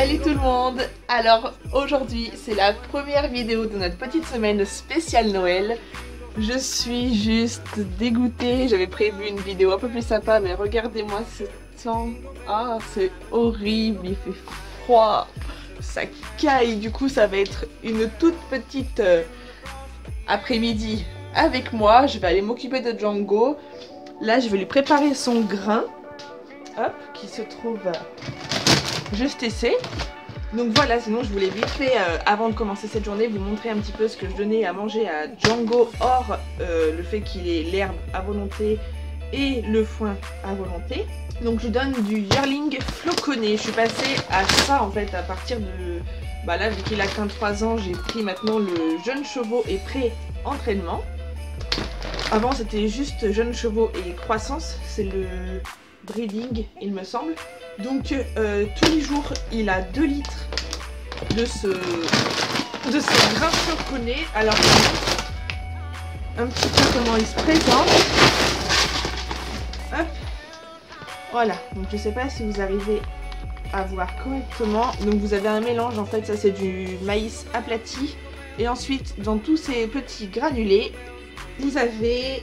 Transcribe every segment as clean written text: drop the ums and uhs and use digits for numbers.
Salut tout le monde. Alors aujourd'hui c'est la première vidéo de notre petite semaine spéciale Noël. Je suis juste dégoûtée, j'avais prévu une vidéo un peu plus sympa mais regardez-moi ce temps. Ah c'est horrible, il fait froid, ça caille, du coup ça va être une toute petite après-midi avec moi. Je vais aller m'occuper de Django. Là je vais lui préparer son grain, hop, qui se trouve juste ici. Donc voilà, sinon je voulais vite fait, avant de commencer cette journée, vous montrer un petit peu ce que je donnais à manger à Django, hors le fait qu'il ait l'herbe à volonté et le foin à volonté. Donc je donne du yearling floconné. Je suis passée à ça en fait à partir de... Bah là, vu qu'il a qu'un 3 ans, j'ai pris maintenant le jeune chevaux et pré-entraînement. Avant c'était juste jeunes chevaux et croissance, c'est le breeding il me semble. Donc tous les jours il a 2 litres de ce grain floconné. Alors un petit peu comment il se présente. Hop. Voilà, donc je sais pas si vous arrivez à voir correctement. Donc vous avez un mélange en fait, ça c'est du maïs aplati. Et ensuite dans tous ces petits granulés, vous avez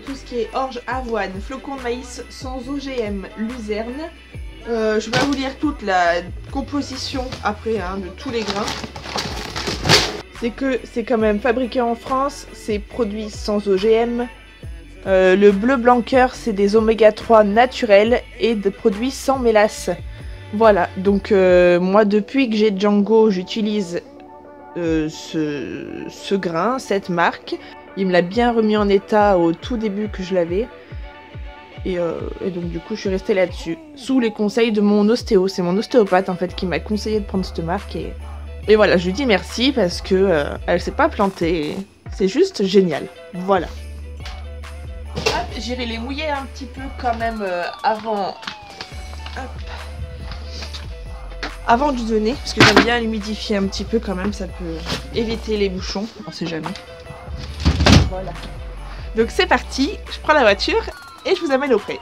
tout ce qui est orge, avoine, flocons de maïs sans OGM, luzerne. Je vais pas vous lire toute la composition après hein, de tous les grains. C'est que c'est quand même fabriqué en France, c'est produit sans OGM. Le bleu blanc cœur, c'est des oméga 3 naturels et de produits sans mélasse. Voilà, donc moi depuis que j'ai Django, j'utilise ce grain, cette marque. Il me l'a bien remis en état au tout début que je l'avais. Et donc du coup je suis restée là-dessus. Sous les conseils de mon ostéo. C'est mon ostéopathe en fait qui m'a conseillé de prendre cette marque. Et voilà, je lui dis merci parce que elle s'est pas plantée. C'est juste génial. Voilà. J'irai les mouiller un petit peu quand même avant... Hop. Avant de donner. Parce que j'aime bien l'humidifier un petit peu quand même. Ça peut éviter les bouchons. On sait jamais. Voilà. Donc c'est parti, je prends la voiture et je vous amène au pré.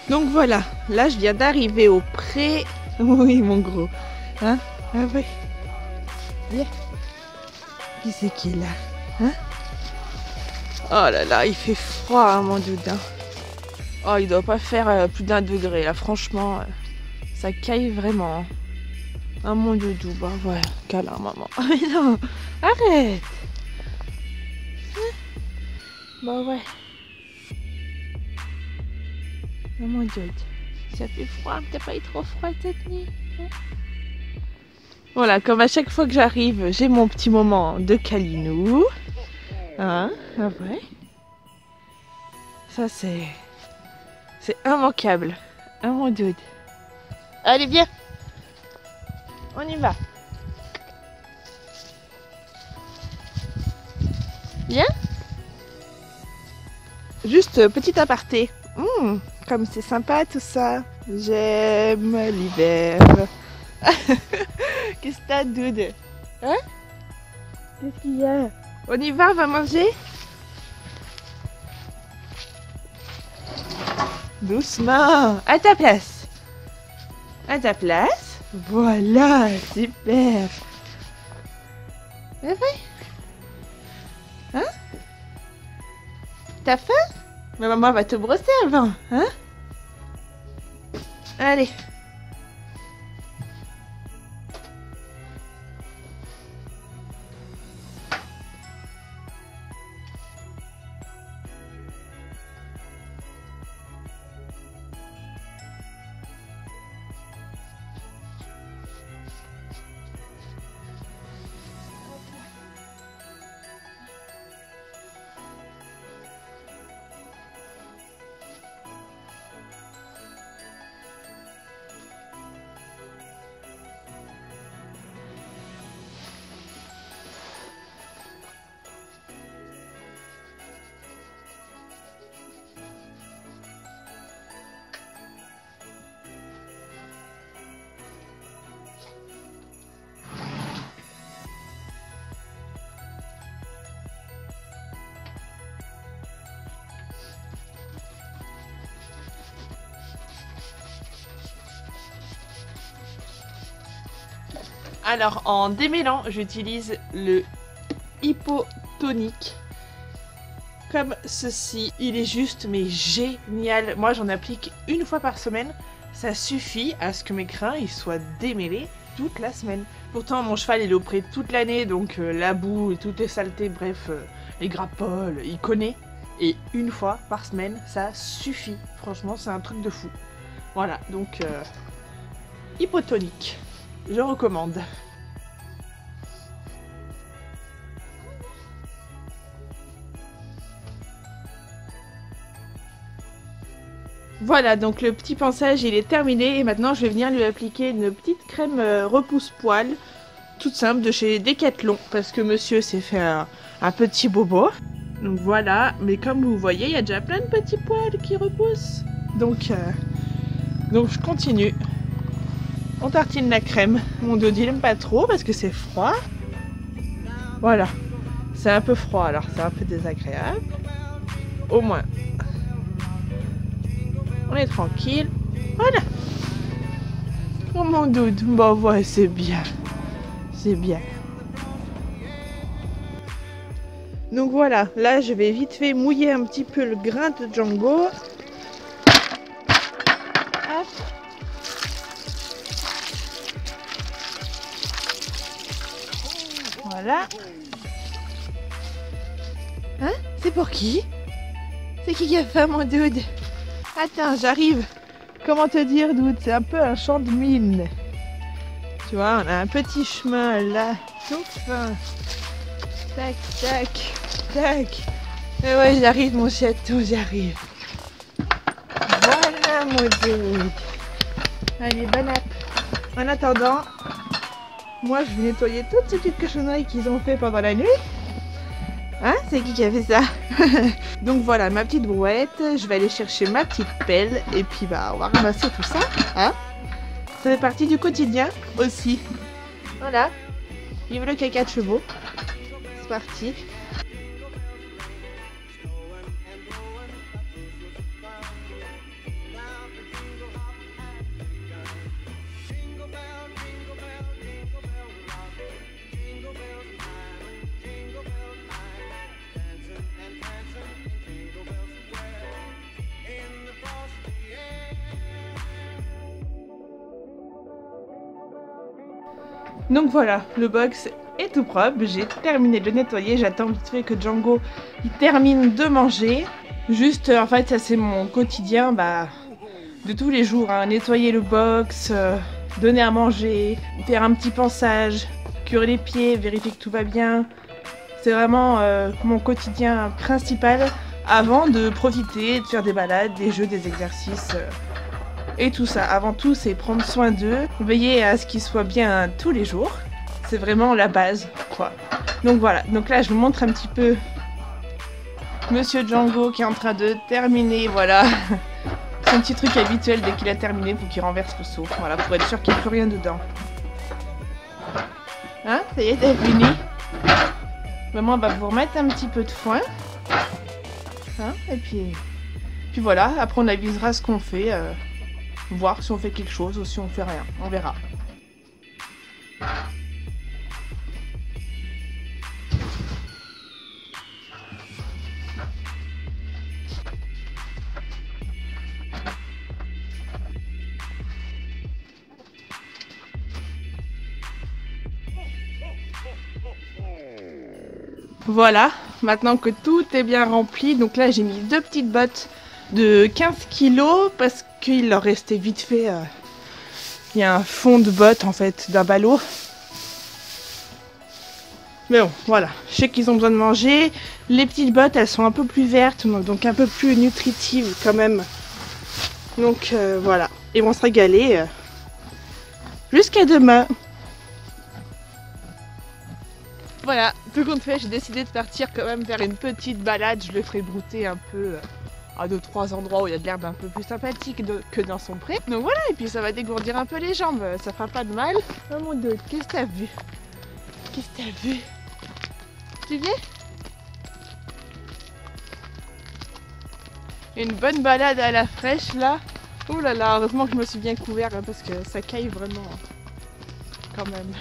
Donc voilà, là je viens d'arriver au pré. Oui mon gros. Hein? Ah ouais. Viens. Qui c'est qui est là? Hein? Oh là là, il fait froid hein, mon doudin. Oh il doit pas faire plus d'1 degré là, franchement. Ça caille vraiment. Ah mon doudou, bah ouais, câlin maman. Ah mais non, arrête. Bah ouais. Oh mon dieu, ça fait froid, t'as pas eu trop froid cette nuit hein? Voilà, comme à chaque fois que j'arrive, j'ai mon petit moment de câlinou. Hein? Ah ouais. Ça c'est immanquable. Hein mon dude. Allez viens. On y va. Viens. Juste petit aparté. Comme c'est sympa tout ça. J'aime l'hiver. Qu'est-ce que t'as, dude? Hein? Qu'est-ce qu'il y a? On y va, on va manger? Doucement. À ta place. À ta place. Voilà, super. C'est vrai? Hein? T'as faim? Mais maman va te brosser avant, hein? Allez. Alors en démêlant, j'utilise le hypotonique. Comme ceci, il est juste mais génial. Moi j'en applique une fois par semaine. Ça suffit à ce que mes crins ils soient démêlés toute la semaine. Pourtant mon cheval il est auprès toute l'année, donc la boue et toutes les saletés, bref, les grappoles, il connaît. Et une fois par semaine, ça suffit. Franchement c'est un truc de fou. Voilà, donc hypotonique, je recommande. Voilà, donc le petit pansage il est terminé et maintenant je vais venir lui appliquer une petite crème repousse-poil toute simple de chez Decathlon parce que monsieur s'est fait un petit bobo. Donc voilà, mais comme vous voyez, il y a déjà plein de petits poils qui repoussent. Donc je continue. On tartine la crème. Mon dodi il aime pas trop parce que c'est froid. Voilà, c'est un peu froid alors c'est un peu désagréable. Au moins. On est tranquille. Voilà. Oh mon doute. Bon ouais, c'est bien. C'est bien. Donc voilà, là je vais vite fait mouiller un petit peu le grain de Django. Hop. Voilà. Hein? C'est pour qui? C'est qui a fait mon dude? Attends, j'arrive. Comment te dire, dude? C'est un peu un champ de mine. Tu vois, on a un petit chemin là, tout fin. Tac, tac, tac. Et ouais, j'arrive mon chaton, j'arrive. Voilà mon dude. Allez, bonne app. En attendant, moi je vais nettoyer toutes ces petites cochonneries qu'ils ont fait pendant la nuit. Hein? C'est qui a fait ça? Donc voilà, ma petite brouette, je vais aller chercher ma petite pelle et puis bah on va ramasser tout ça, hein? Ça fait partie du quotidien aussi. Voilà, vive le caca de chevaux. C'est parti. Donc voilà, le box est tout propre, j'ai terminé de le nettoyer, j'attends vite fait que Django il termine de manger. Juste, en fait, ça c'est mon quotidien de tous les jours, hein. Nettoyer le box, donner à manger, faire un petit pansage, curer les pieds, vérifier que tout va bien. C'est vraiment mon quotidien principal avant de profiter, de faire des balades, des jeux, des exercices. Et tout ça, avant tout, c'est prendre soin d'eux, veiller à ce qu'ils soient bien tous les jours. C'est vraiment la base, quoi. Donc voilà, donc là, je vous montre un petit peu Monsieur Django qui est en train de terminer, voilà. Son petit truc habituel, dès qu'il a terminé, faut qu'il renverse le seau. Voilà, pour être sûr qu'il n'y a plus rien dedans. Hein? Ça y est, t'as fini? Maman va vous remettre un petit peu de foin. Hein? Et puis voilà, après on avisera ce qu'on fait. Voir si on fait quelque chose ou si on fait rien, on verra. Voilà, maintenant que tout est bien rempli, donc là j'ai mis 2 petites bottes de 15 kg parce qu'il leur restait vite fait, il y a un fond de botte en fait d'un ballot. Mais bon, voilà, je sais qu'ils ont besoin de manger. Les petites bottes, elles sont un peu plus vertes, donc un peu plus nutritives quand même. Donc voilà, ils vont se régaler jusqu'à demain. Voilà, tout compte fait, j'ai décidé de partir quand même faire une petite balade. Je le ferai brouter un peu à 2-3 endroits où il y a de l'herbe un peu plus sympathique que dans son pré. Donc voilà, et puis ça va dégourdir un peu les jambes, ça fera pas de mal. Oh mon Dieu, qu'est-ce que t'as vu? Qu'est-ce que t'as vu? Tu viens? Une bonne balade à la fraîche là. Ouh là là, heureusement que je me suis bien couvert hein, parce que ça caille vraiment quand même.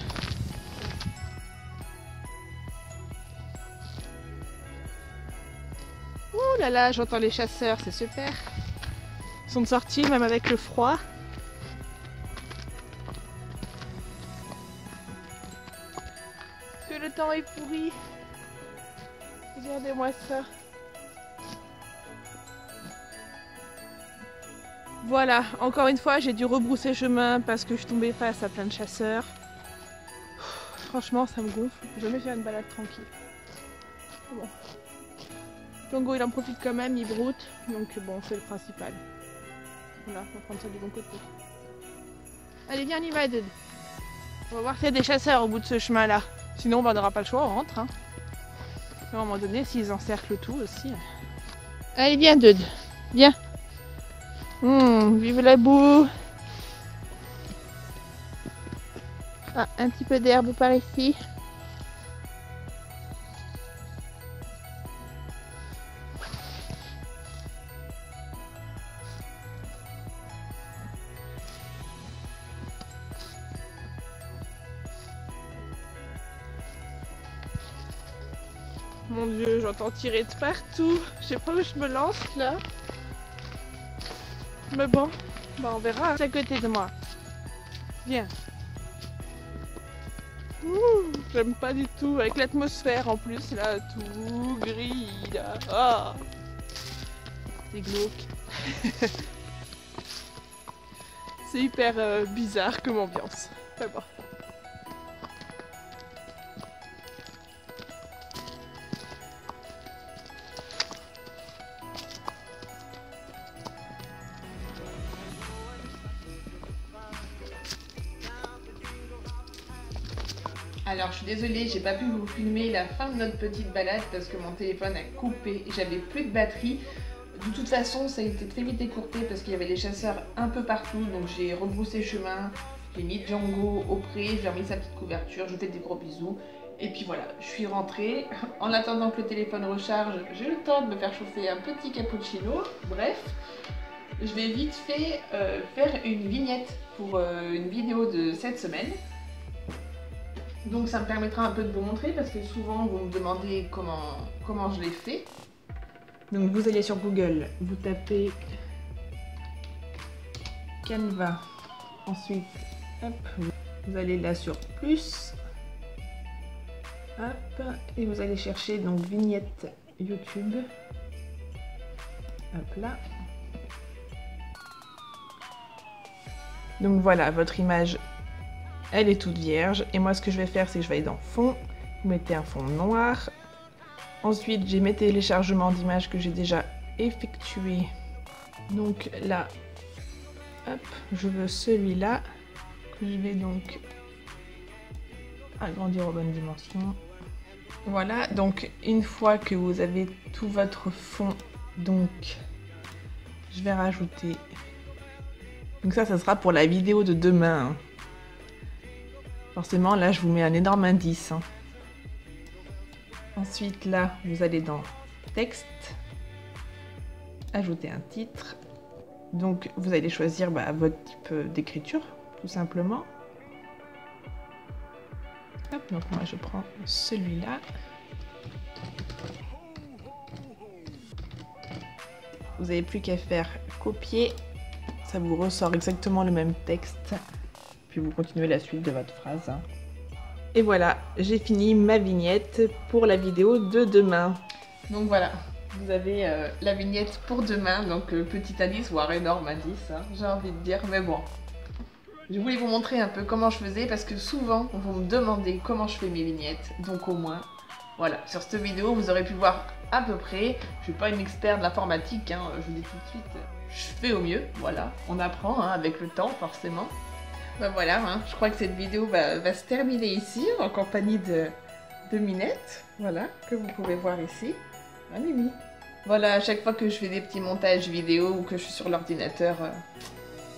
là là, j'entends les chasseurs, c'est super. Ils sont sortis même avec le froid. Parce que le temps est pourri. Regardez-moi ça. Voilà, encore une fois, j'ai dû rebrousser chemin parce que je suis tombée face à plein de chasseurs. Franchement, ça me gonfle. Je vais jamais faire une balade tranquille. Bon. Django, il en profite quand même, il broute. Donc bon, c'est le principal. Voilà, on va prendre ça du bon côté. Allez, viens, on y va, Dude. On va voir s'il y a des chasseurs au bout de ce chemin-là. Sinon, on n'aura pas le choix, on rentre. Hein. À un moment donné, s'ils encerclent tout aussi. Allez, viens, Dude. Viens. Vive la boue. Ah, un petit peu d'herbe par ici. Mon Dieu, j'entends tirer de partout. Je sais pas où je me lance là. Mais bon, bah on verra. C'est à côté de moi. Viens. J'aime pas du tout. Avec l'atmosphère en plus là, tout gris là. Ah, c'est glauque. C'est hyper bizarre comme ambiance. Mais bon. Alors je suis désolée, j'ai pas pu vous filmer la fin de notre petite balade parce que mon téléphone a coupé, j'avais plus de batterie. De toute façon, ça a été très vite écourté parce qu'il y avait les chasseurs un peu partout, donc j'ai rebroussé chemin, j'ai mis Django au pré, j'ai remis sa petite couverture, je vous fais des gros bisous. Et puis voilà, je suis rentrée. En attendant que le téléphone recharge, j'ai le temps de me faire chauffer un petit cappuccino. Bref, je vais vite fait faire une vignette pour une vidéo de cette semaine. Donc ça me permettra un peu de vous montrer parce que souvent vous me demandez comment je l'ai fait. Donc vous allez sur Google, vous tapez Canva, ensuite hop, vous allez là sur plus, hop, et vous allez chercher donc vignette YouTube, hop là. Donc voilà, votre image elle est toute vierge et moi ce que je vais faire c'est que je vais aller dans fond, vous mettez un fond noir. Ensuite j'ai mes téléchargements d'images que j'ai déjà effectué. Donc là, hop, je veux celui-là que je vais donc agrandir aux bonnes dimensions. Voilà, donc une fois que vous avez tout votre fond, donc je vais rajouter. Donc ça sera pour la vidéo de demain. Hein. Forcément, là, je vous mets un énorme indice. Hein. Ensuite, là, vous allez dans texte, ajouter un titre. Donc, vous allez choisir votre type d'écriture, tout simplement. Hop, donc moi, je prends celui-là. Vous n'avez plus qu'à faire copier. Ça vous ressort exactement le même texte. Puis vous continuez la suite de votre phrase. Hein. Et voilà, j'ai fini ma vignette pour la vidéo de demain. Donc voilà, vous avez la vignette pour demain, donc petit indice, voire énorme indice, hein, j'ai envie de dire, mais bon. Je voulais vous montrer un peu comment je faisais, parce que souvent, vous me demandez comment je fais mes vignettes, donc au moins, voilà. Sur cette vidéo, vous aurez pu voir à peu près, je suis pas une experte de l'informatique, hein, je vous dis tout de suite, je fais au mieux, voilà. On apprend hein, avec le temps, forcément. Ben voilà, hein, je crois que cette vidéo va se terminer ici, en compagnie de Minette, voilà, que vous pouvez voir ici. Ah, Mimi. Voilà, à chaque fois que je fais des petits montages vidéo ou que je suis sur l'ordinateur,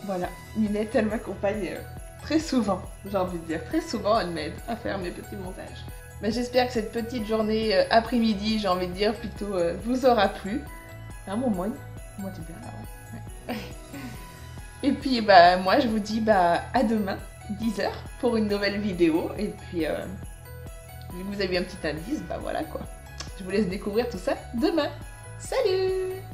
voilà, Minette, elle m'accompagne très souvent, j'ai envie de dire, très souvent, elle m'aide à faire mes petits montages. Ben, j'espère que cette petite journée après-midi, j'ai envie de dire, plutôt, vous aura plu. Hein, mon moine, moi tu bien là, ouais. Et puis bah moi je vous dis à demain 10h pour une nouvelle vidéo et puis vu que vous avez eu un petit indice, bah voilà quoi. Je vous laisse découvrir tout ça demain. Salut!